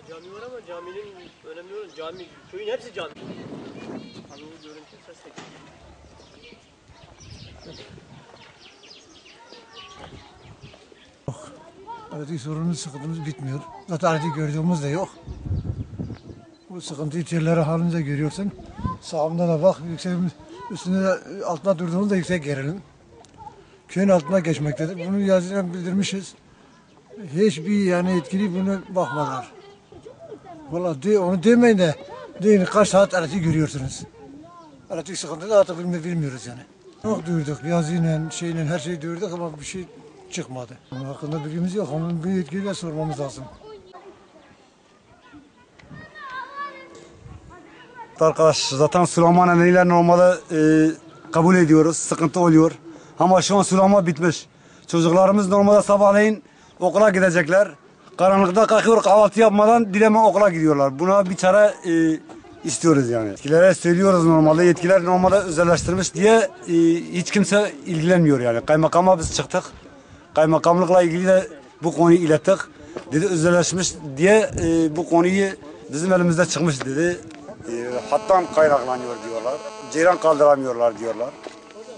tane cami var ama caminin önemli olan cami, köyün hepsi cami. Hani o görüntü ses de. Elektrik sorunumuz, sıkıntımız bitmiyor. Zaten elektrik gördüğümüz de yok. Bu sıkıntıyı telleri halinde görüyorsun. Sağımda da bak, yüksek, üstünde de, altına durduğumuzda yüksek gerilim. Köyün altına geçmektedir. Bunu yazıyla bildirmişiz. Hiçbir yani etkili buna bakmadılar. Vallahi onu demeyin de, deyin kaç saat elektrik görüyorsunuz. Elektrik sıkıntısı artık bilmiyoruz yani. Çok duyurduk, yazıyla, şeyle her şeyi duyurduk ama bir şey çıkmadı. Onun hakkında bilgimiz yok. Onun bir yetkiliyle sormamız lazım. Arkadaş zaten sulama nedeniyle normalde kabul ediyoruz. Sıkıntı oluyor. Ama şu an sulama bitmiş. Çocuklarımız normalde sabahleyin okula gidecekler. Karanlıkta kalkıyor, kahvaltı yapmadan dileme okula gidiyorlar. Buna bir çare istiyoruz yani. Yetkililere söylüyoruz normalde. Yetkiler normalde özelleştirmiş diye hiç kimse ilgilenmiyor yani. Kaymakama biz çıktık. Kaymakamlıkla ilgili de bu konuyu ilettik. Dedi özelleşmiş diye bu konuyu bizim elimizde çıkmış dedi. Hattan kaynaklanıyor diyorlar. Ceyran kaldıramıyorlar diyorlar.